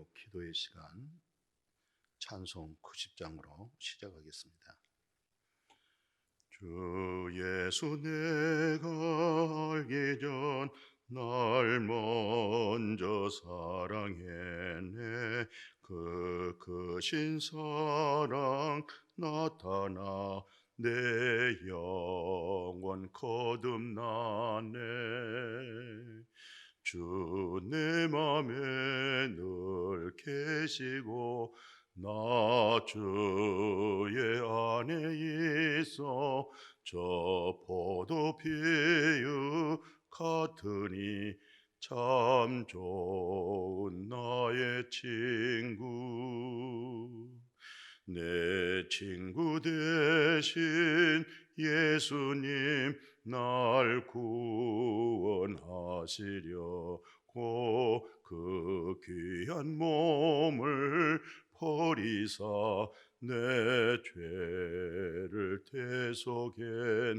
제목 기도의 시간 찬송 90장으로 시작하겠습니다. 주 예수 내가 알기 전 날 먼저 사랑했네. 그 크신 사랑 나타나 내 영혼 거듭나네. 주 내 맘에 늘 계시고 나 주의 안에 있어 저 포도비유 같으니 참 좋은 나의 친구. 내 친구 되신 예수님 날 구원하시려고 그 귀한 몸을 버리사 내 죄를 대속했네.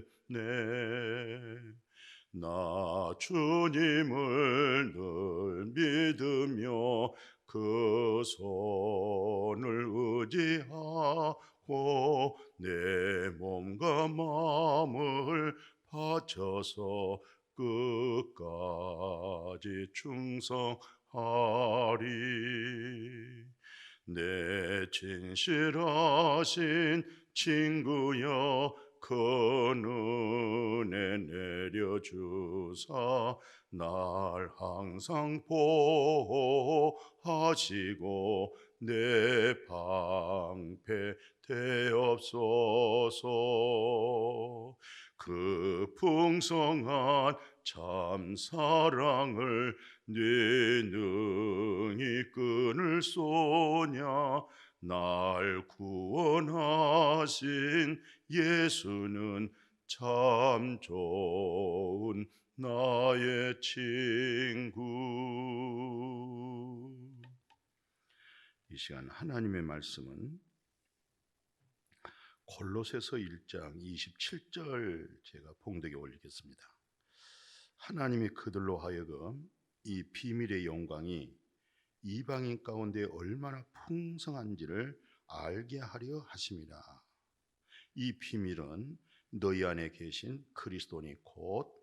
나 주님을 늘 믿으며 그 손을 의지하고 내 몸과 마음을 바쳐서 끝까지 충성하리. 내 진실하신 친구여 그 은혜 내려주사 날 항상 보호하시고 내 방패 되옵소서. 그 풍성한 참 사랑을 네 능히 끊을 소냐. 날 구원하신 예수는 참 좋은 나의 친구. 이 시간 하나님의 말씀은 골로새서 1장 27절 제가 봉독에 올리겠습니다. 하나님이 그들로 하여금 이 비밀의 영광이 이방인 가운데 얼마나 풍성한지를 알게 하려 하심이라. 이 비밀은 너희 안에 계신 그리스도니 곧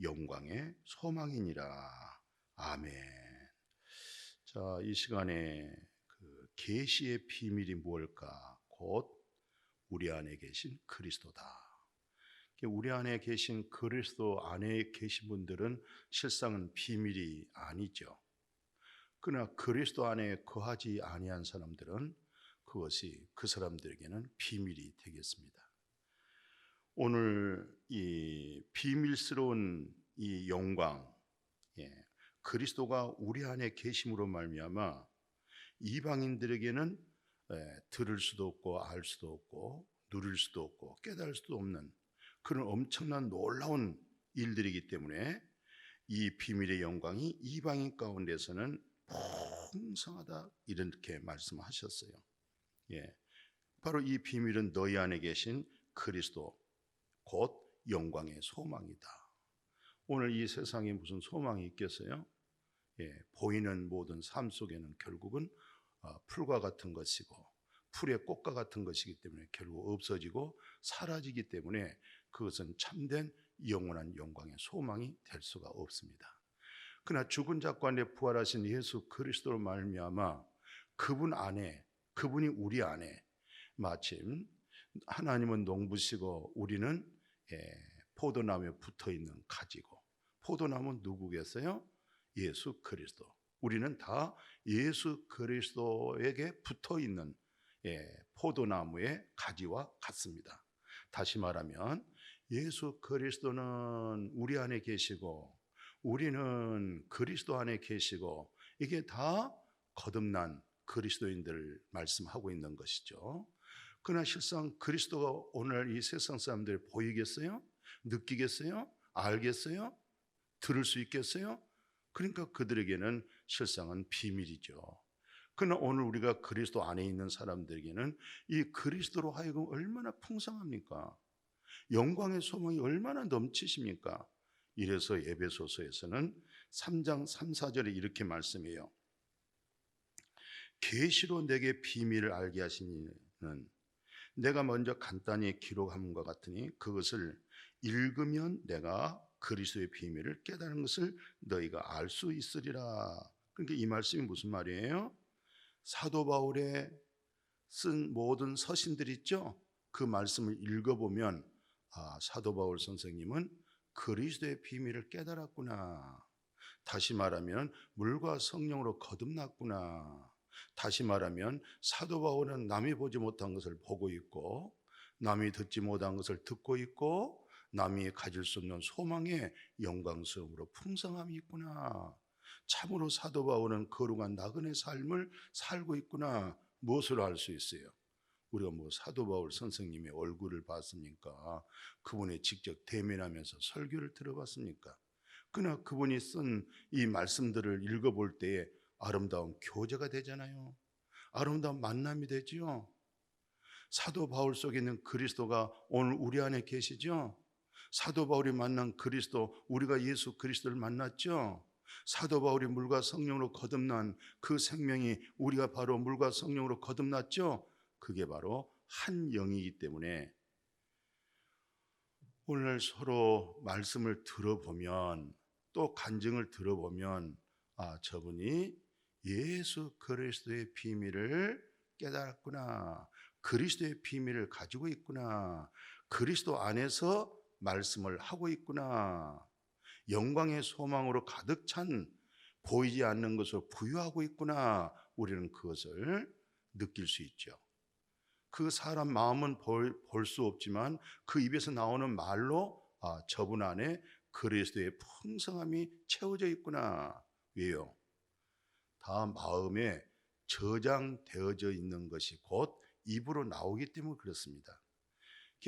영광의 소망이니라. 아멘. 자, 이 시간에 그 계시의 비밀이 무엇일까? 곧 우리 안에 계신 그리스도다. 우리 안에 계신 그리스도 안에 계신 분들은 실상은 비밀이 아니죠. 그러나 그리스도 안에 거하지 아니한 사람들은 그것이 그 사람들에게는 비밀이 되겠습니다. 오늘 이 비밀스러운 이 영광, 그리스도가 우리 안에 계심으로 말미암아 이방인들에게는 들을 수도 없고 알 수도 없고 누릴 수도 없고 깨달을 수도 없는 그런 엄청난 놀라운 일들이기 때문에 이 비밀의 영광이 이방인 가운데서는 풍성하다 이렇게 말씀하셨어요. 바로 이 비밀은 너희 안에 계신 그리스도 곧 영광의 소망이다. 오늘 이 세상에 무슨 소망이 있겠어요? 보이는 모든 삶 속에는 결국은 풀과 같은 것이고 풀의 꽃과 같은 것이기 때문에 결국 없어지고 사라지기 때문에 그것은 참된 영원한 영광의 소망이 될 수가 없습니다. 그러나 죽은 자 가운데 부활하신 예수 그리스도로 말미암아 그분 안에, 그분이 우리 안에, 마침 하나님은 농부시고 우리는 포도나무에 붙어있는 가지고, 포도나무는 누구겠어요? 예수 그리스도. 우리는 다 예수 그리스도에게 붙어있는 포도나무의 가지와 같습니다. 다시 말하면 예수 그리스도는 우리 안에 계시고 우리는 그리스도 안에 계시고, 이게 다 거듭난 그리스도인들을 말씀하고 있는 것이죠. 그러나 실상 그리스도가 오늘 이 세상 사람들 보이겠어요? 느끼겠어요? 알겠어요? 들을 수 있겠어요? 그러니까 그들에게는 실상은 비밀이죠. 그러나 오늘 우리가 그리스도 안에 있는 사람들에게는 이 그리스도로 하여금 얼마나 풍성합니까? 영광의 소망이 얼마나 넘치십니까? 이래서 에베소서에서는 3장 3, 4절에 이렇게 말씀해요. 계시로 내게 비밀을 알게 하시니는 내가 먼저 간단히 기록함과 같으니 그것을 읽으면 내가 그리스도의 비밀을 깨달은 것을 너희가 알 수 있으리라. 그러니까 이 말씀이 무슨 말이에요? 사도 바울의 쓴 모든 서신들 있죠? 그 말씀을 읽어보면 사도 바울 선생님은 그리스도의 비밀을 깨달았구나. 다시 말하면 물과 성령으로 거듭났구나. 다시 말하면 사도 바울은 남이 보지 못한 것을 보고 있고, 남이 듣지 못한 것을 듣고 있고, 남이 가질 수 없는 소망의 영광스러움으로 풍성함이 있구나. 참으로 사도 바울은 거룩한 나그네 삶을 살고 있구나. 무엇으로 알 수 있어요? 우리가 사도 바울 선생님의 얼굴을 봤습니까? 그분이 직접 대면하면서 설교를 들어봤습니까? 그러나 그분이 쓴 이 말씀들을 읽어볼 때에 아름다운 교제가 되잖아요. 아름다운 만남이 되지요. 사도 바울 속에 있는 그리스도가 오늘 우리 안에 계시죠. 사도 바울이 만난 그리스도, 우리가 예수 그리스도를 만났죠. 사도 바울이 물과 성령으로 거듭난 그 생명이 우리가 바로 물과 성령으로 거듭났죠. 그게 바로 한 영이기 때문에 오늘 서로 말씀을 들어보면, 또 간증을 들어보면 저분이 예수 그리스도의 비밀을 깨달았구나. 그리스도의 비밀을 가지고 있구나. 그리스도 안에서 말씀을 하고 있구나. 영광의 소망으로 가득 찬 보이지 않는 것을 부유하고 있구나. 우리는 그것을 느낄 수 있죠. 그 사람 마음은 볼 수 없지만 그 입에서 나오는 말로 저분 안에 그리스도의 풍성함이 채워져 있구나. 왜요? 다 마음에 저장되어져 있는 것이 곧 입으로 나오기 때문에 그렇습니다.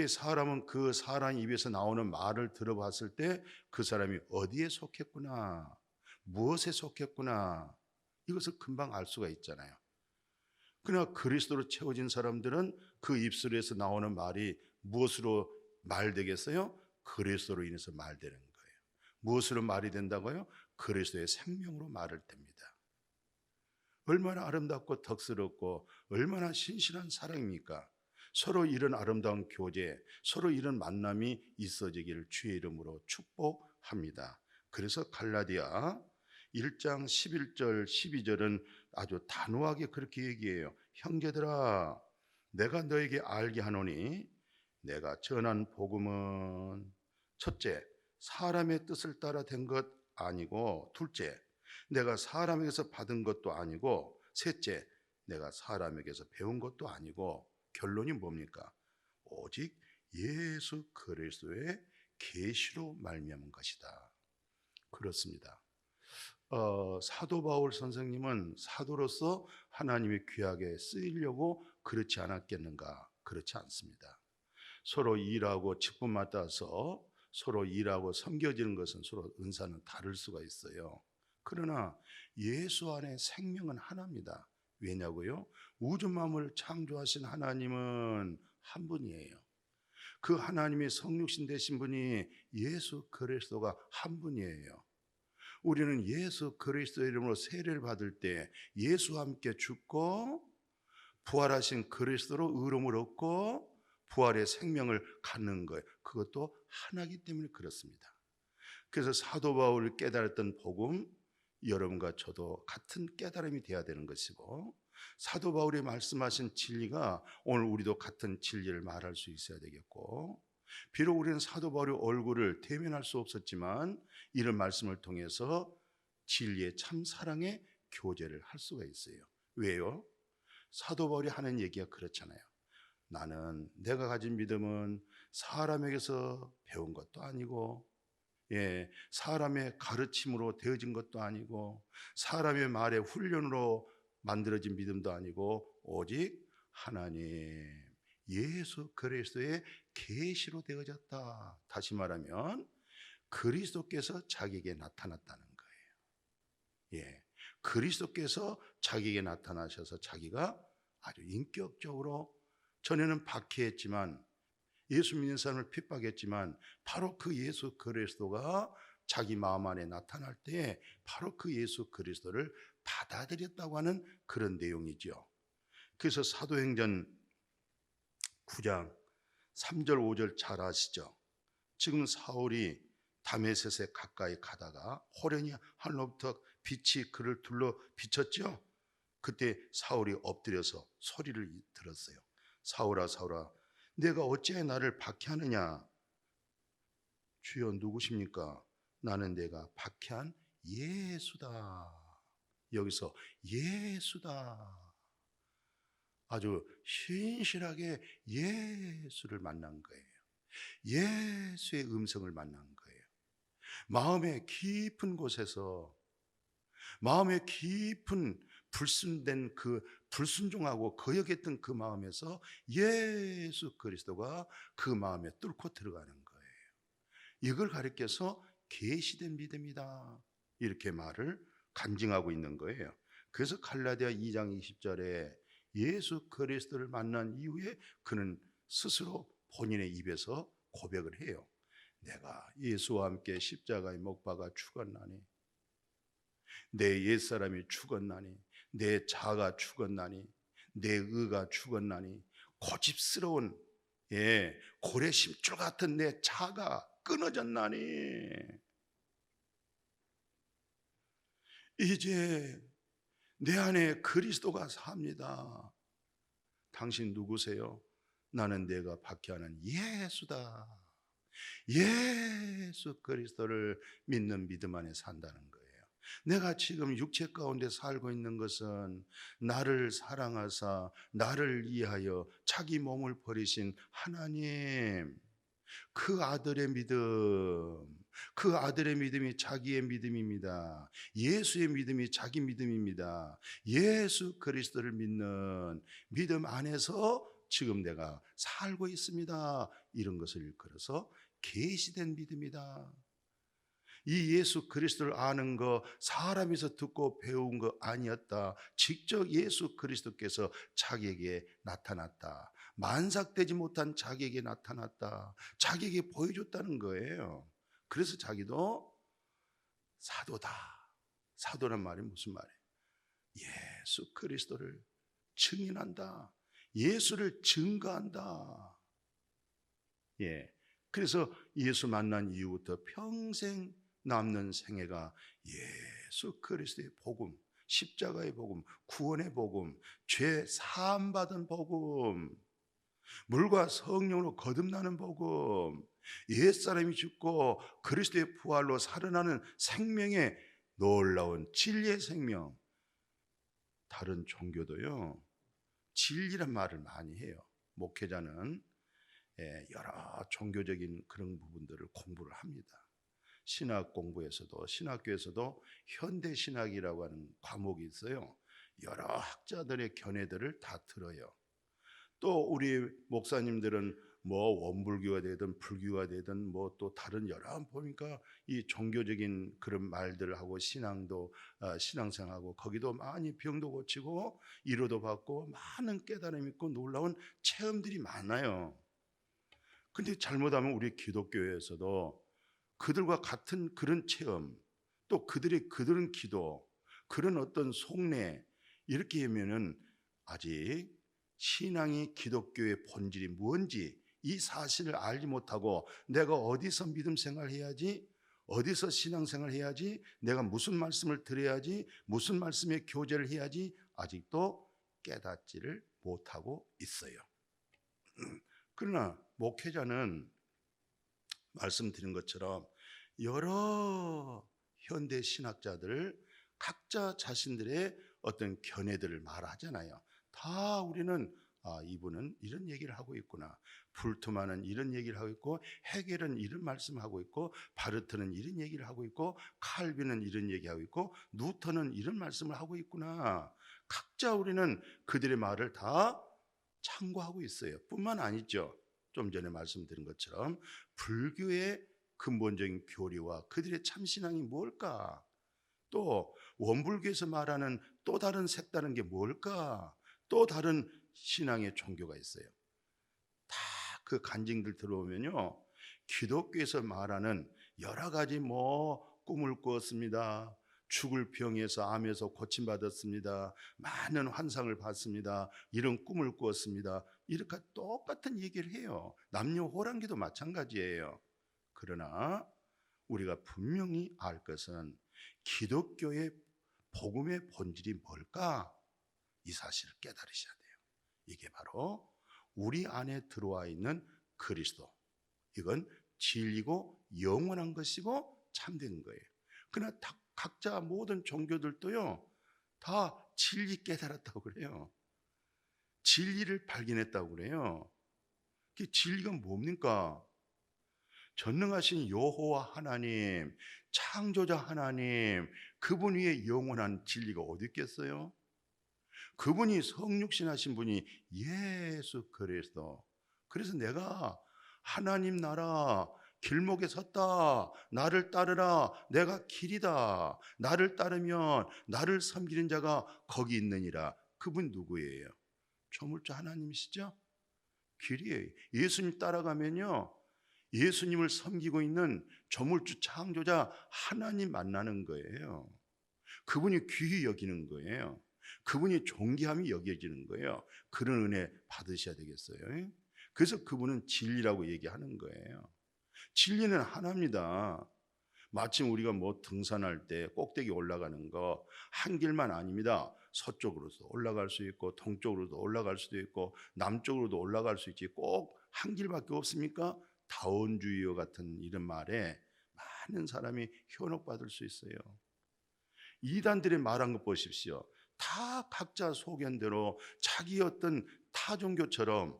사람은 그 사람 입에서 나오는 말을 들어봤을 때 그 사람이 어디에 속했구나, 무엇에 속했구나, 이것을 금방 알 수가 있잖아요. 그러나 그리스도로 채워진 사람들은 그 입술에서 나오는 말이 무엇으로 말되겠어요? 그리스도로 인해서 말되는 거예요. 무엇으로 말이 된다고요? 그리스도의 생명으로 말을 됩니다. 얼마나 아름답고 덕스럽고 얼마나 신실한 사랑입니까? 서로 이런 아름다운 교제, 서로 이런 만남이 있어지기를 주의 이름으로 축복합니다. 그래서 갈라디아 1장 11절 12절은 아주 단호하게 그렇게 얘기해요. 형제들아, 내가 너에게 알게 하노니 내가 전한 복음은 첫째, 사람의 뜻을 따라 된 것 아니고, 둘째, 내가 사람에게서 받은 것도 아니고, 셋째, 내가 사람에게서 배운 것도 아니고, 결론이 뭡니까? 오직 예수 그리스도의 계시로 말미암은 것이다. 그렇습니다. 사도 바울 선생님은 사도로서 하나님의 귀하게 쓰이려고 그렇지 않았겠는가? 그렇지 않습니다. 서로 일하고 직분 맡아서 서로 일하고 섬겨지는 것은 서로 은사는 다를 수가 있어요. 그러나 예수 안에 생명은 하나입니다. 왜냐고요? 우주 만물을 창조하신 하나님은 한 분이에요. 그 하나님의 성육신 되신 분이 예수 그리스도가 한 분이에요. 우리는 예수 그리스도 이름으로 세례를 받을 때 예수와 함께 죽고 부활하신 그리스도로 의로움을 얻고 부활의 생명을 갖는 거예요. 그것도 하나이기 때문에 그렇습니다. 그래서 사도 바울이 깨달았던 복음, 여러분과 저도 같은 깨달음이 되어야 되는 것이고, 사도 바울이 말씀하신 진리가 오늘 우리도 같은 진리를 말할 수 있어야 되겠고, 비록 우리는 사도 바울의 얼굴을 대면할 수 없었지만 이런 말씀을 통해서 진리의 참 사랑의 교제를 할 수가 있어요. 왜요? 사도 바울이 하는 얘기가 그렇잖아요. 나는, 내가 가진 믿음은 사람에게서 배운 것도 아니고, 사람의 가르침으로 되어진 것도 아니고, 사람의 말의 훈련으로 만들어진 믿음도 아니고, 오직 하나님 예수 그리스도의 계시로 되어졌다. 다시 말하면 그리스도께서 자기에게 나타났다는 거예요. 그리스도께서 자기에게 나타나셔서 자기가 아주 인격적으로, 전에는 박해했지만, 예수 믿는 사람을 핍박했지만 바로 그 예수 그리스도가 자기 마음 안에 나타날 때 바로 그 예수 그리스도를 받아들였다고 하는 그런 내용이죠. 그래서 사도행전 9장 3절 5절 잘 아시죠? 지금 사울이 다메섹에 가까이 가다가 호련히 하늘로부터 빛이 그를 둘러 비쳤죠. 그때 사울이 엎드려서 소리를 들었어요. 사울아 사울아 내가 어찌해 나를 박해하느냐. 주여 누구십니까? 나는 내가 박해한 예수다. 여기서 예수다. 아주 신실하게 예수를 만난 거예요. 예수의 음성을 만난 거예요. 마음의 깊은 곳에서, 마음의 깊은 불순된 그 불순종하고 거역했던 그 마음에서 예수 그리스도가 그 마음에 뚫고 들어가는 거예요. 이걸 가리켜서 계시된 믿음이다, 이렇게 말을 간증하고 있는 거예요. 그래서 갈라디아 2장 20절에 예수 그리스도를 만난 이후에 그는 스스로 본인의 입에서 고백을 해요. 내가 예수와 함께 십자가에 못 박아 죽었나니, 내 옛사람이 죽었나니, 내 자가 죽었나니, 내 의가 죽었나니, 고집스러운 고래 심줄 같은 내 자가 끊어졌나니, 이제 내 안에 그리스도가 삽니다. 당신 누구세요? 나는 내가 박해하는 예수다. 예수 그리스도를 믿는 믿음 안에 산다는 거예요. 내가 지금 육체 가운데 살고 있는 것은 나를 사랑하사 나를 위하여 자기 몸을 버리신 하나님, 그 아들의 믿음, 그 아들의 믿음이 자기의 믿음입니다. 예수의 믿음이 자기 믿음입니다. 예수 그리스도를 믿는 믿음 안에서 지금 내가 살고 있습니다. 이런 것을 일컬어서 계시된 믿음이다. 이 예수 그리스도를 아는 거 사람에서 듣고 배운 거 아니었다. 직접 예수 그리스도께서 자기에게 나타났다. 만삭되지 못한 자기에게 나타났다. 자기에게 보여줬다는 거예요. 그래서 자기도 사도다. 사도란 말이 무슨 말이에요? 예수 그리스도를 증인한다. 예수를 증거한다. 그래서 예수 만난 이후부터 평생 남는 생애가 예수 그리스도의 복음, 십자가의 복음, 구원의 복음, 죄 사함 받은 복음, 물과 성령으로 거듭나는 복음, 옛사람이 죽고 그리스도의 부활로 살아나는 생명의 놀라운 진리의 생명. 다른 종교도요, 진리란 말을 많이 해요. 목회자는 여러 종교적인 그런 부분들을 공부를 합니다. 신학 공부에서도, 신학교에서도 현대신학이라고 하는 과목이 있어요. 여러 학자들의 견해들을 다 들어요. 또 우리 목사님들은 뭐 원불교가 되든 불교가 되든 뭐 또 다른 여러 보니까 이 종교적인 그런 말들을 하고 신앙도 신앙생활하고 거기도 많이 병도 고치고 위로도 받고 많은 깨달음 있고 놀라운 체험들이 많아요. 근데 잘못하면 우리 기독교에서도 그들과 같은 그런 체험, 또 그들은 기도, 그런 어떤 속내, 이렇게 하면은 아직 신앙이 기독교의 본질이 뭔지 이 사실을 알지 못하고 내가 어디서 믿음 생활해야지, 어디서 신앙생활 해야지, 내가 무슨 말씀을 들어야지, 무슨 말씀의 교제를 해야지 아직도 깨닫지를 못하고 있어요. 그러나 목회자는 말씀드린 것처럼 여러 현대 신학자들 각자 자신들의 어떤 견해들을 말하잖아요. 다 우리는 이분은 이런 얘기를 하고 있구나, 불트만은 이런 얘기를 하고 있고, 헤겔은 이런 말씀을 하고 있고, 바르트는 이런 얘기를 하고 있고, 칼빈은 이런 얘기하고 있고, 누턴은 이런 말씀을 하고 있구나. 각자 우리는 그들의 말을 다 참고하고 있어요. 뿐만 아니죠, 좀 전에 말씀드린 것처럼 불교의 근본적인 교리와 그들의 참신앙이 뭘까, 또 원불교에서 말하는 또 다른 색다른 게 뭘까, 또 다른 신앙의 종교가 있어요. 다 그 간증들 들어오면요, 기독교에서 말하는 여러 가지 꿈을 꾸었습니다. 죽을 병에서 암에서 고침받았습니다. 많은 환상을 봤습니다. 이런 꿈을 꾸었습니다. 이렇게 똑같은 얘기를 해요. 남녀 호랑기도 마찬가지예요. 그러나 우리가 분명히 알 것은 기독교의 복음의 본질이 뭘까? 이 사실을 깨달으셔야 돼요. 이게 바로 우리 안에 들어와 있는 그리스도. 이건 진리고 영원한 것이고 참된 거예요. 그러나 각자 모든 종교들도요, 다 진리 깨달았다고 그래요. 진리를 발견했다고 그래요. 그 진리가 뭡니까? 전능하신 여호와 하나님, 창조자 하나님, 그분 위에 영원한 진리가 어디 있겠어요? 그분이 성육신하신 분이 예수 그리스도. 그래서 내가 하나님 나라 길목에 섰다. 나를 따르라. 내가 길이다. 나를 따르면 나를 섬기는 자가 거기 있느니라. 그분 누구예요? 조물주 하나님이시죠? 길이에요. 예수님 따라가면요, 예수님을 섬기고 있는 조물주 창조자 하나님 만나는 거예요. 그분이 귀히 여기는 거예요. 그분이 존귀함이 여겨지는 거예요. 그런 은혜 받으셔야 되겠어요. 그래서 그분은 진리라고 얘기하는 거예요. 진리는 하나입니다. 마침 우리가 등산할 때 꼭대기 올라가는 거 한 길만 아닙니다. 서쪽으로도 올라갈 수 있고 동쪽으로도 올라갈 수도 있고 남쪽으로도 올라갈 수 있지, 꼭 한 길밖에 없습니까? 다원주의와 같은 이런 말에 많은 사람이 현혹받을 수 있어요. 이단들이 말한 것 보십시오. 다 각자 소견대로 자기 어떤 타종교처럼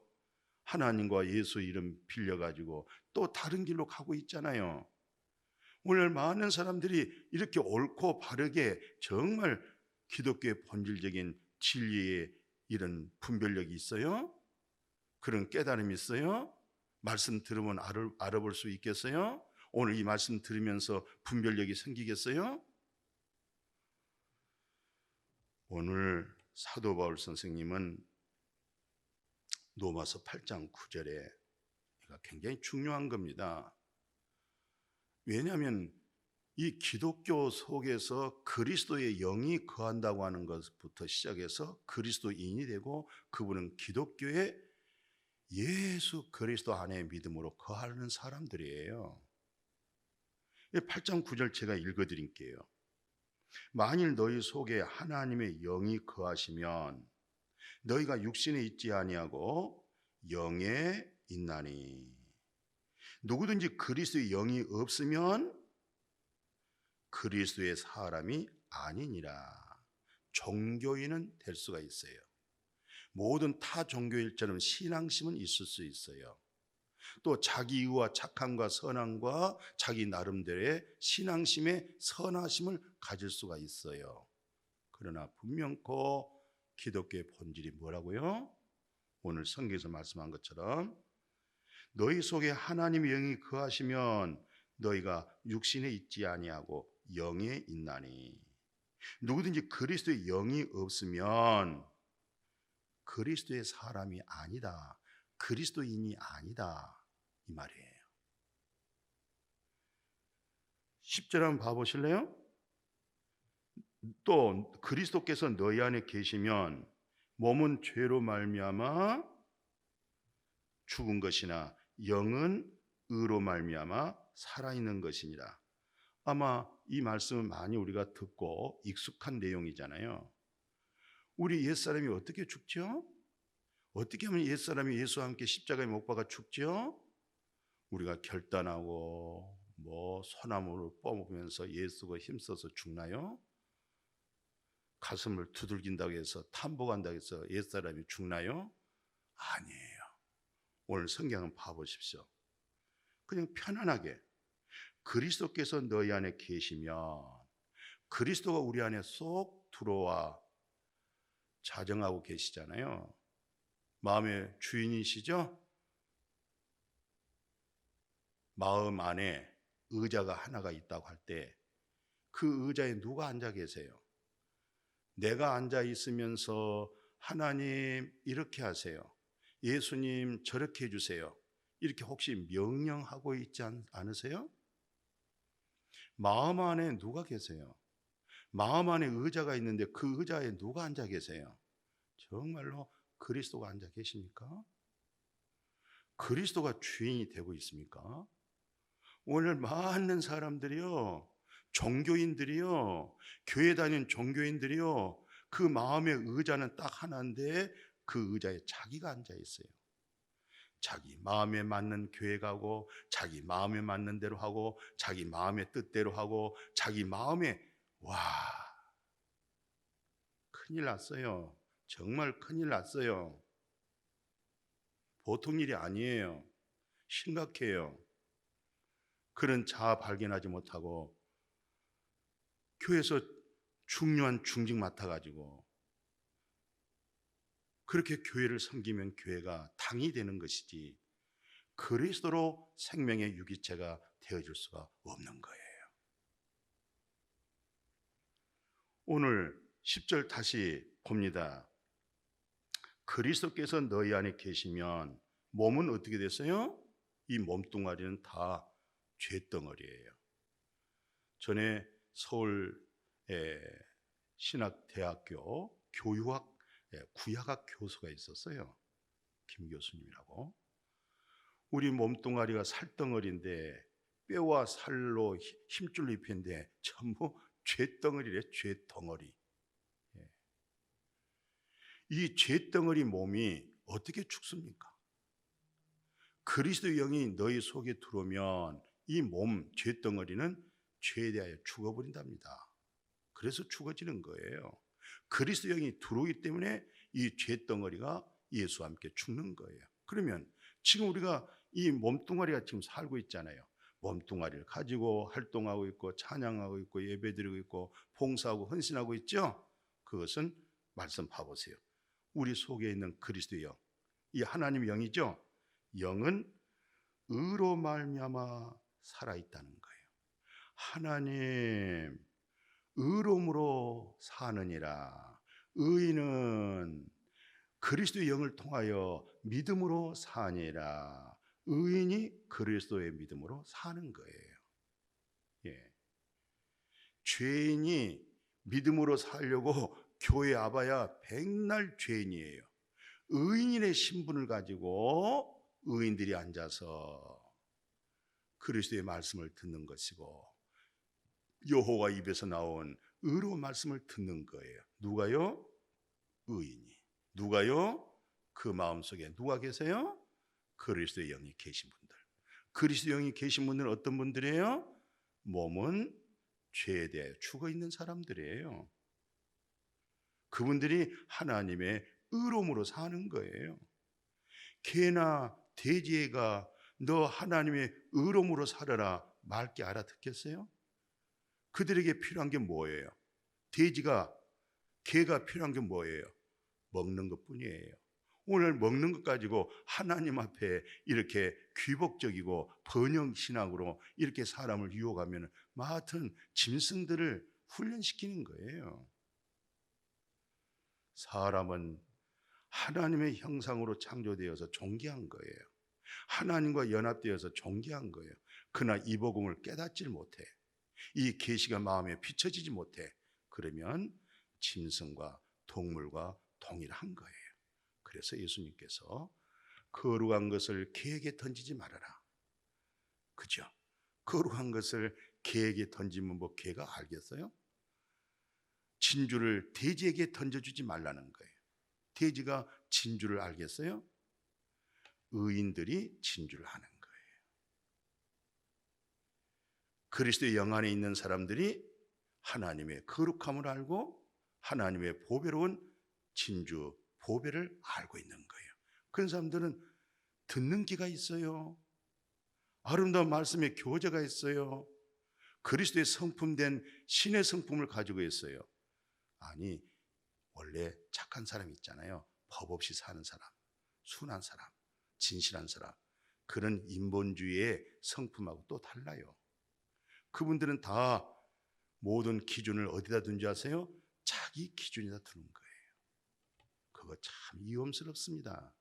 하나님과 예수 이름 빌려가지고 또 다른 길로 가고 있잖아요. 오늘 많은 사람들이 이렇게 옳고 바르게 정말 기독교의 본질적인 진리의 이런 분별력이 있어요? 그런 깨달음이 있어요? 말씀 들으면 알아볼 수 있겠어요? 오늘 이 말씀 들으면서 분별력이 생기겠어요? 오늘 사도 바울 선생님은 로마서 8장 9절에 굉장히 중요한 겁니다. 왜냐하면 이 기독교 속에서 그리스도의 영이 거한다고 하는 것부터 시작해서 그리스도인이 되고 그분은 기독교의 예수 그리스도 안에 믿음으로 거하는 사람들이에요. 8장 9절 제가 읽어드릴게요. 만일 너희 속에 하나님의 영이 거하시면 너희가 육신에 있지 아니하고 영에 있나니, 누구든지 그리스도의 영이 없으면 그리스도의 사람이 아니니라. 종교인은 될 수가 있어요. 모든 타 종교일처럼 신앙심은 있을 수 있어요. 또 자기 의와 착함과 선함과 자기 나름대로의 신앙심의 선하심을 가질 수가 있어요. 그러나 분명코 기독교의 본질이 뭐라고요? 오늘 성경에서 말씀한 것처럼 너희 속에 하나님의 영이 거하시면 너희가 육신에 있지 아니하고 영에 있나니, 누구든지 그리스도의 영이 없으면 그리스도의 사람이 아니다, 그리스도인이 아니다, 이 말이에요. 10절 한번 봐보실래요? 또 그리스도께서 너희 안에 계시면 몸은 죄로 말미암아 죽은 것이나 영은 의로 말미암아 살아있는 것이니라. 아마 이 말씀은 많이 우리가 듣고 익숙한 내용이잖아요. 우리 옛사람이 어떻게 죽죠? 어떻게 하면 옛사람이 예수와 함께 십자가에 못 박아 죽죠? 우리가 결단하고 소나무를 뻐먹으면서 예수가 힘써서 죽나요? 가슴을 두들긴다고 해서 탐복한다고 해서 옛사람이 죽나요? 아니에요. 오늘 성경은 봐보십시오. 그냥 편안하게 그리스도께서 너희 안에 계시면, 그리스도가 우리 안에 쏙 들어와 자정하고 계시잖아요. 마음의 주인이시죠? 마음 안에 의자가 하나가 있다고 할 때 그 의자에 누가 앉아 계세요? 내가 앉아 있으면서 하나님 이렇게 하세요, 예수님 저렇게 해주세요, 이렇게 혹시 명령하고 있지 않으세요? 마음 안에 누가 계세요? 마음 안에 의자가 있는데 그 의자에 누가 앉아 계세요? 정말로 그리스도가 앉아 계십니까? 그리스도가 주인이 되고 있습니까? 오늘 많은 사람들이요, 종교인들이요, 교회 다니는 종교인들이요, 그 마음의 의자는 딱 하나인데 그 의자에 자기가 앉아 있어요. 자기 마음에 맞는 교회 가고, 자기 마음에 맞는 대로 하고, 자기 마음의 뜻대로 하고, 자기 마음에, 와, 큰일 났어요. 정말 큰일 났어요. 보통 일이 아니에요. 심각해요. 그런 자아 발견하지 못하고 교회에서 중요한 중직 맡아가지고 그렇게 교회를 섬기면 교회가 당이 되는 것이지 그리스도로 생명의 유기체가 되어줄 수가 없는 거예요. 오늘 10절 다시 봅니다. 그리스도께서 너희 안에 계시면 몸은 어떻게 됐어요? 이 몸뚱아리는 다 죄덩어리예요. 전에 서울 신학대학교 교육학 구약학 교수가 있었어요. 김 교수님이라고. 우리 몸뚱아리가 살덩어리인데 뼈와 살로 힘줄로 입혔는데 전부 죄덩어리래. 죄덩어리. 이 죄덩어리 몸이 어떻게 죽습니까? 그리스도의 영이 너희 속에 들어오면 이 몸 죄덩어리는 죄에 대하여 죽어버린답니다. 그래서 죽어지는 거예요. 그리스도 영이 들어오기 때문에 이 죄덩어리가 예수와 함께 죽는 거예요. 그러면 지금 우리가 이 몸뚱아리가 지금 살고 있잖아요. 몸뚱아리를 가지고 활동하고 있고 찬양하고 있고 예배드리고 있고 봉사하고 헌신하고 있죠. 그것은 말씀 봐보세요. 우리 속에 있는 그리스도의 영, 이 하나님의 영이죠. 영은 의로 말미암아 살아있다는 거예요. 하나님 의로움으로 사느니라. 의인은 그리스도의 영을 통하여 믿음으로 사니라. 의인이 그리스도의 믿음으로 사는 거예요. 예. 죄인이 믿음으로 살려고 교회 와봐야 백날 죄인이에요. 의인의 신분을 가지고 의인들이 앉아서 그리스도의 말씀을 듣는 것이고 여호와 입에서 나온 의로운 말씀을 듣는 거예요. 누가요? 의인이. 누가요? 그 마음속에 누가 계세요? 그리스도의 영이 계신 분들. 그리스도의 영이 계신 분들은 어떤 분들이에요? 몸은 죄에 대해 죽어 있는 사람들이에요. 그분들이 하나님의 의로움으로 사는 거예요. 개나 돼지가 너 하나님의 의로움으로 살아라 맑게 알아듣겠어요? 그들에게 필요한 게 뭐예요? 돼지가, 개가 필요한 게 뭐예요? 먹는 것 뿐이에요. 오늘 먹는 것 가지고 하나님 앞에 이렇게 귀복적이고 번영신학으로 이렇게 사람을 유혹하면 맡은 짐승들을 훈련시키는 거예요. 사람은 하나님의 형상으로 창조되어서 존귀한 거예요. 하나님과 연합되어서 존귀한 거예요. 그러나 이 복음을 깨닫질 못해. 이 계시가 마음에 비춰지지 못해. 그러면 짐승과 동물과 동일한 거예요. 그래서 예수님께서 거룩한 것을 개에게 던지지 말아라. 그죠? 거룩한 것을 개에게 던지면 뭐 개가 알겠어요? 진주를 돼지에게 던져주지 말라는 거예요. 돼지가 진주를 알겠어요? 의인들이 진주를 아는 거예요. 그리스도의 영 안에 있는 사람들이 하나님의 거룩함을 알고 하나님의 보배로운 진주, 보배를 알고 있는 거예요. 그런 사람들은 듣는 귀가 있어요. 아름다운 말씀의 교제가 있어요. 그리스도의 성품된 신의 성품을 가지고 있어요. 아니, 원래 착한 사람 있잖아요. 법 없이 사는 사람, 순한 사람, 진실한 사람. 그런 인본주의의 성품하고 또 달라요. 그분들은 다 모든 기준을 어디다 둔지 아세요? 자기 기준에다 두는 거예요. 그거 참 위험스럽습니다.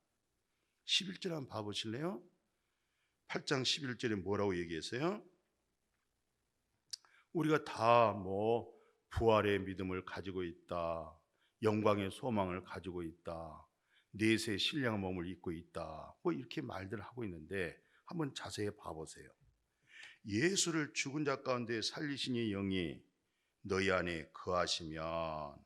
11절 한번 봐보실래요? 8장 11절에 뭐라고 얘기했어요? 우리가 다 뭐 부활의 믿음을 가지고 있다, 영광의 소망을 가지고 있다, 내세 신령한 몸을 입고 있다, 뭐 이렇게 말들 하고 있는데 한번 자세히 봐보세요. 예수를 죽은 자 가운데 살리신 이 영이 너희 안에 거하시면,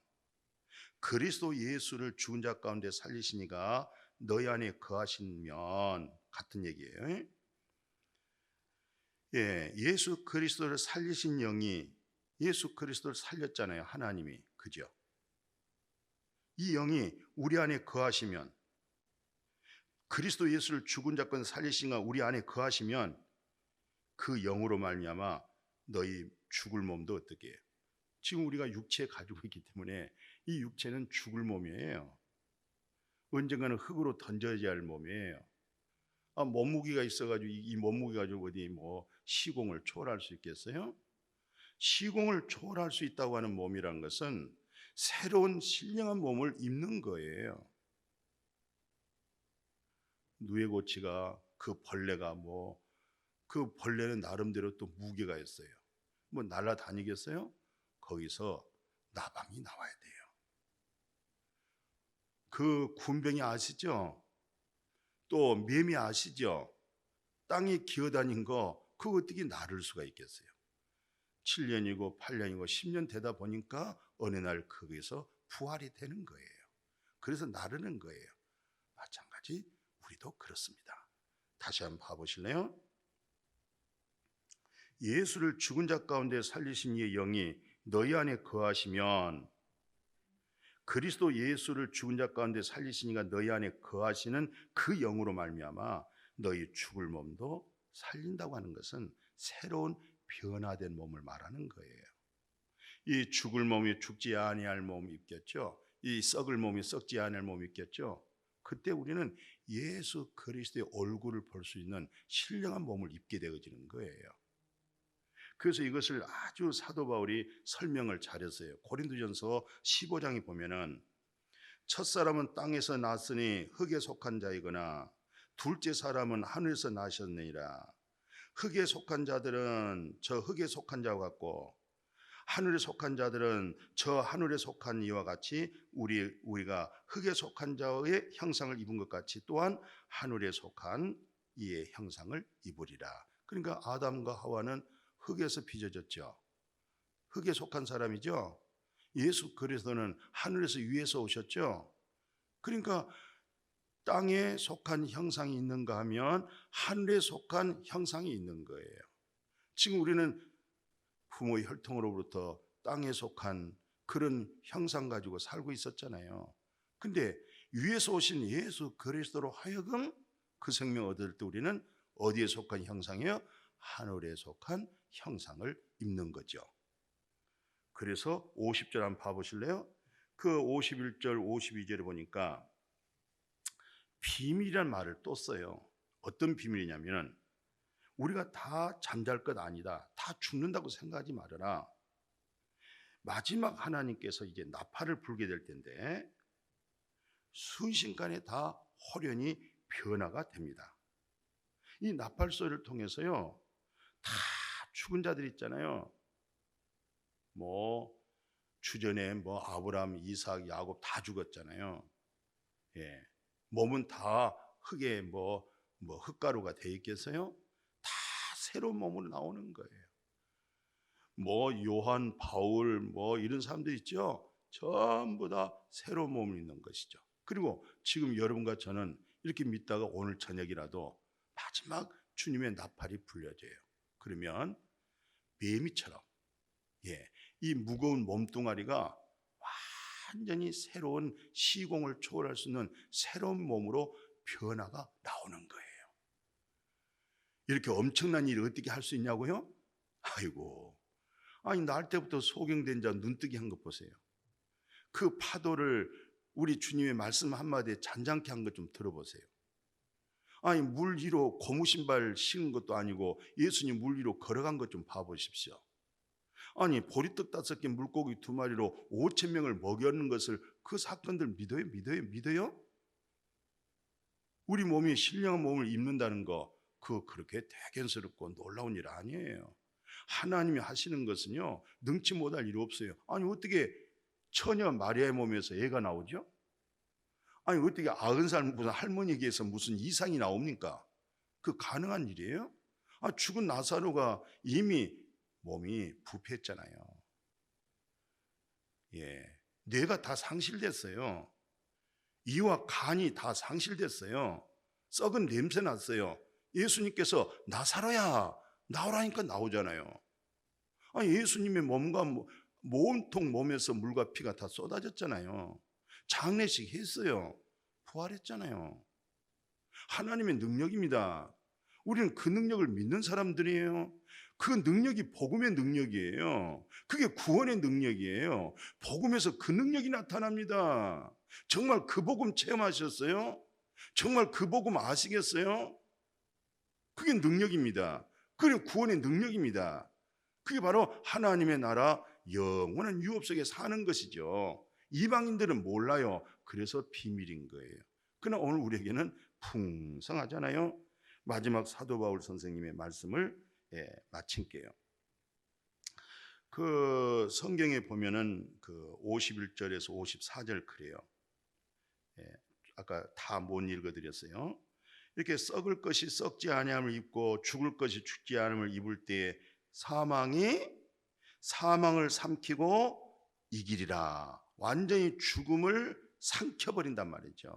그리스도 예수를 죽은 자 가운데 살리시니가 너희 안에 거하시면 같은 얘기예요. 예, 예수 그리스도를 살리신 영이, 예수 그리스도를 살렸잖아요, 하나님이. 그죠? 이 영이 우리 안에 거하시면, 그리스도 예수를 죽은 자 가운데 살리신가 우리 안에 거하시면, 그 영으로 말미암아 너희 죽을 몸도 어떻게 해요? 지금 우리가 육체 가지고 있기 때문에 이 육체는 죽을 몸이에요. 언젠가는 흙으로 던져야 할 몸이에요. 몸무게가 있어가지고 이 몸무게 가지고 어디 뭐 시공을 초월할 수 있겠어요? 시공을 초월할 수 있다고 하는 몸이란 것은 새로운 신령한 몸을 입는 거예요. 누에고치가 그 벌레가 그 벌레는 나름대로 또 무게가 있어요. 뭐 날아다니겠어요? 거기서 나방이 나와야 돼요. 그 군병이 아시죠? 또 매미 아시죠? 땅에 기어다닌 거 그거 어떻게 나를 수가 있겠어요? 7년이고 8년이고 10년 되다 보니까 어느 날 거기서 부활이 되는 거예요. 그래서 나르는 거예요. 마찬가지 우리도 그렇습니다. 다시 한번 봐보실래요? 예수를 죽은 자 가운데 살리신 이의 영이 너희 안에 거하시면, 그리스도 예수를 죽은 자 가운데 살리시니가 너희 안에 거하시는 그 영으로 말미암아 너희 죽을 몸도 살린다고 하는 것은 새로운 변화된 몸을 말하는 거예요. 이 죽을 몸이 죽지 아니할 몸이 있겠죠. 이 썩을 몸이 썩지 아니할 몸이 있겠죠. 그때 우리는 예수 그리스도의 얼굴을 볼 수 있는 신령한 몸을 입게 되어지는 거예요. 그래서 이것을 아주 사도 바울이 설명을 잘했어요. 고린도전서 15장에 보면은 첫사람은 땅에서 났으니 흙에 속한 자이거나 둘째 사람은 하늘에서 나셨느니라. 흙에 속한 자들은 저 흙에 속한 자와 같고 하늘에 속한 자들은 저 하늘에 속한 이와 같이 우리가 흙에 속한 자의 형상을 입은 것 같이 또한 하늘에 속한 이의 형상을 입으리라. 그러니까 아담과 하와는 흙에서 빚어졌죠. 흙에 속한 사람이죠. 예수 그리스도는 하늘에서 위에서 오셨죠. 그러니까 땅에 속한 형상이 있는가 하면 하늘에 속한 형상이 있는 거예요. 지금 우리는 부모의 혈통으로부터 땅에 속한 그런 형상 가지고 살고 있었잖아요. 근데 위에서 오신 예수 그리스도로 하여금 그 생명 얻을 때 우리는 어디에 속한 형상이에요? 하늘에 속한 형상을 입는 거죠. 그래서 50절 한번 봐보실래요? 그 51절 52절에 보니까 비밀이란 말을 또 써요. 어떤 비밀이냐면 우리가 다 잠잘 것 아니다, 다 죽는다고 생각하지 말아라. 마지막 하나님께서 이제 나팔을 불게 될 텐데 순식간에 다 홀연히 변화가 됩니다. 이 나팔 소리를 통해서요, 다 죽은 자들 있잖아요. 주전에 아브라함, 이삭, 야곱 다 죽었잖아요. 예. 몸은 다 흙에 흙가루가 돼 있겠어요? 다 새로운 몸으로 나오는 거예요. 요한, 바울 이런 사람들 있죠? 전부 다 새로운 몸을 입는 것이죠. 그리고 지금 여러분과 저는 이렇게 믿다가 오늘 저녁이라도 마지막 주님의 나팔이 불려져요. 그러면 매미처럼 이 무거운 몸뚱아리가 완전히 새로운 시공을 초월할 수 있는 새로운 몸으로 변화가 나오는 거예요. 이렇게 엄청난 일을 어떻게 할 수 있냐고요? 아이고, 날 때부터 소경된 자 눈뜨기 한 것 보세요. 그 파도를 우리 주님의 말씀 한마디에 잔잔케 한 것 좀 들어보세요. 물 위로 고무 신발 신은 것도 아니고 예수님 물 위로 걸어간 것 좀 봐보십시오. 보리떡 5개 물고기 2마리로 5,000명을 먹였는 것을, 그 사건들 믿어요? 우리 몸이 신령한 몸을 입는다는 거, 그렇게 대견스럽고 놀라운 일 아니에요. 하나님이 하시는 것은요, 능치 못할 일이 없어요. 아니 어떻게 처녀 마리아의 몸에서 애가 나오죠? 아니 어떻게 90살 무슨 할머니에게서 무슨 이상이 나옵니까? 그 가능한 일이에요? 죽은 나사로가 이미 몸이 부패했잖아요. 뇌가 다 상실됐어요. 이와 간이 다 상실됐어요. 썩은 냄새 났어요. 예수님께서 나사로야 나오라니까 나오잖아요. 예수님의 몸과 온통 몸에서 물과 피가 다 쏟아졌잖아요. 장례식 했어요. 부활했잖아요. 하나님의 능력입니다. 우리는 그 능력을 믿는 사람들이에요. 그 능력이 복음의 능력이에요. 그게 구원의 능력이에요. 복음에서 그 능력이 나타납니다. 정말 그 복음 체험하셨어요? 정말 그 복음 아시겠어요? 그게 능력입니다. 그게 구원의 능력입니다. 그게 바로 하나님의 나라 영원한 유업 속에 사는 것이죠. 이방인들은 몰라요. 그래서 비밀인 거예요. 그러나 오늘 우리에게는 풍성하잖아요. 마지막 사도 바울 선생님의 말씀을 마칠게요. 그 성경에 보면은 그 51절에서 54절 그래요. 아까 다 못 읽어드렸어요. 이렇게 썩을 것이 썩지 아니함을 입고 죽을 것이 죽지 않음을 입을 때에 사망이 사망을 삼키고 이기리라. 완전히 죽음을 삼켜버린단 말이죠.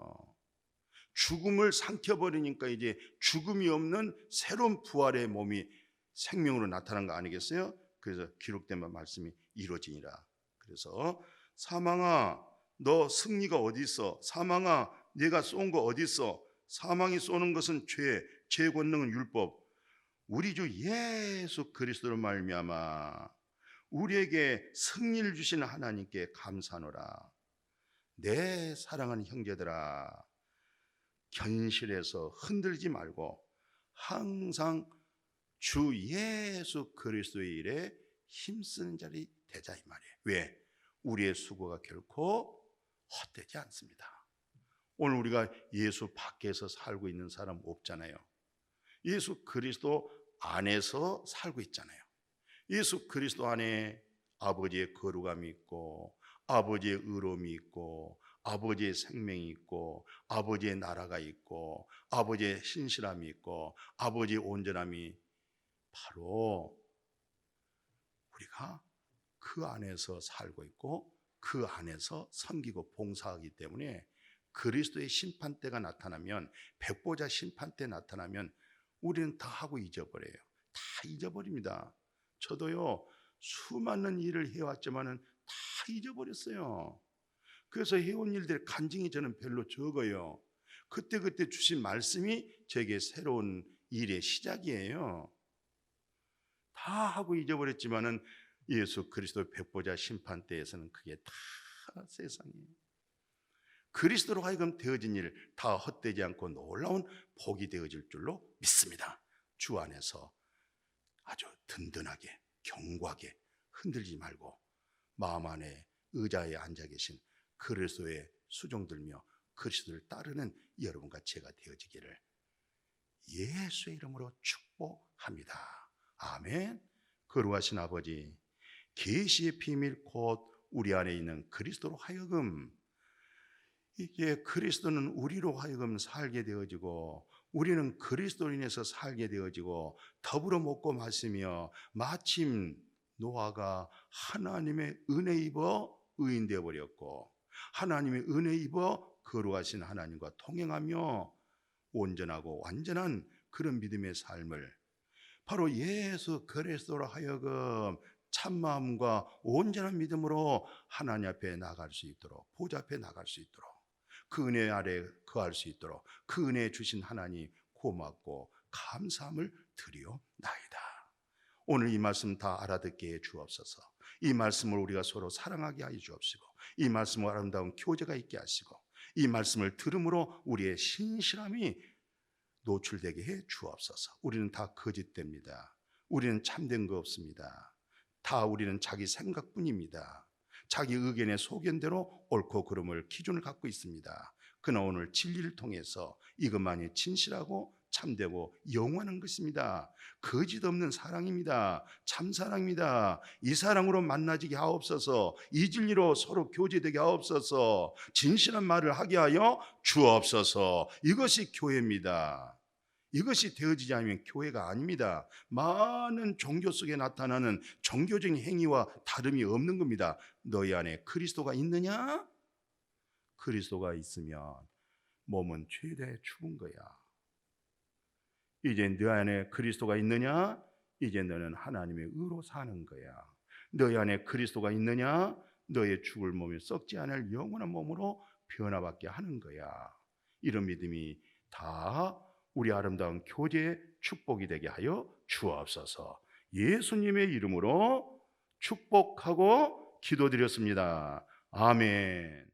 죽음을 삼켜버리니까 이제 죽음이 없는 새로운 부활의 몸이 생명으로 나타난 거 아니겠어요? 그래서 기록된 말씀이 이루어지니라. 그래서 사망아 너 승리가 어디 있어? 사망아 네가 쏜 거 어디 있어? 사망이 쏘는 것은 죄 권능은 율법. 우리 주 예수 그리스도로 말미암아 우리에게 승리를 주신 하나님께 감사하노라. 내 사랑하는 형제들아, 견실해서 흔들지 말고 항상 주 예수 그리스도의 일에 힘쓰는 자리 되자 이 말이에요. 왜? 우리의 수고가 결코 헛되지 않습니다. 오늘 우리가 예수 밖에서 살고 있는 사람 없잖아요. 예수 그리스도 안에서 살고 있잖아요. 예수 그리스도 안에 아버지의 거룩함이 있고 아버지의 의로움이 있고 아버지의 생명이 있고 아버지의 나라가 있고 아버지의 신실함이 있고 아버지의 온전함이 바로 우리가 그 안에서 살고 있고 그 안에서 섬기고 봉사하기 때문에 그리스도의 심판대가 나타나면 백보자 심판대 나타나면 우리는 다 하고 잊어버려요. 다 잊어버립니다. 저도요 수많은 일을 해왔지만은 다 잊어버렸어요. 그래서 해온 일들의 간증이 저는 별로 적어요. 그때 주신 말씀이 제게 새로운 일의 시작이에요. 다 하고 잊어버렸지만은 예수 그리스도 백보자 심판대에서는 그게 다 세상이에요. 그리스도로 하여금 되어진 일 다 헛되지 않고 놀라운 복이 되어질 줄로 믿습니다. 주 안에서 아주 든든하게 견고하게 흔들지 말고 마음 안에 의자에 앉아 계신 그리스도의 수종들며 그리스도를 따르는 여러분과 제가 되어지기를 예수의 이름으로 축복합니다. 아멘. 거룩하신 아버지, 계시의 비밀 곧 우리 안에 있는 그리스도로 하여금 이게 그리스도는 우리로 하여금 살게 되어지고 우리는 그리스도로 인해서 살게 되어지고 더불어 먹고 마시며 마침 노아가 하나님의 은혜 입어 의인 되어 버렸고 하나님의 은혜 입어 거룩하신 하나님과 통행하며 온전하고 완전한 그런 믿음의 삶을 바로 예수 그리스도로 하여금 참마음과 온전한 믿음으로 하나님 앞에 나갈 수 있도록 보좌 앞에 나갈 수 있도록 그 은혜 아래 거할 수 있도록 그 은혜 주신 하나님 고맙고 감사함을 드리옵나이다. 오늘 이 말씀 다 알아듣게 해 주옵소서. 이 말씀을 우리가 서로 사랑하게 하여 주옵시고 이 말씀을 아름다운 교제가 있게 하시고 이 말씀을 들음으로 우리의 신실함이 노출되게 해 주옵소서. 우리는 다 거짓됩니다. 우리는 참된 거 없습니다. 다 우리는 자기 생각뿐입니다. 자기 의견의 소견대로 옳고 그름을 기준을 갖고 있습니다. 그러나 오늘 진리를 통해서 이것만이 진실하고 참되고 영원한 것입니다. 거짓 없는 사랑입니다. 참 사랑입니다. 이 사랑으로 만나지게 하옵소서. 이 진리로 서로 교제되게 하옵소서. 진실한 말을 하게 하여 주옵소서. 이것이 교회입니다. 이것이 되어지지 않으면 교회가 아닙니다. 많은 종교 속에 나타나는 종교적인 행위와 다름이 없는 겁니다. 너희 안에 그리스도가 있느냐? 그리스도가 있으면 몸은 최대의 죽은 거야. 이제 너 안에 그리스도가 있느냐? 이제 너는 하나님의 의로 사는 거야. 너희 안에 그리스도가 있느냐? 너의 죽을 몸이 썩지 않을 영원한 몸으로 변화받게 하는 거야. 이런 믿음이 다 우리 아름다운 교제의 축복이 되게 하여 주옵소서. 예수님의 이름으로 축복하고 기도드렸습니다. 아멘.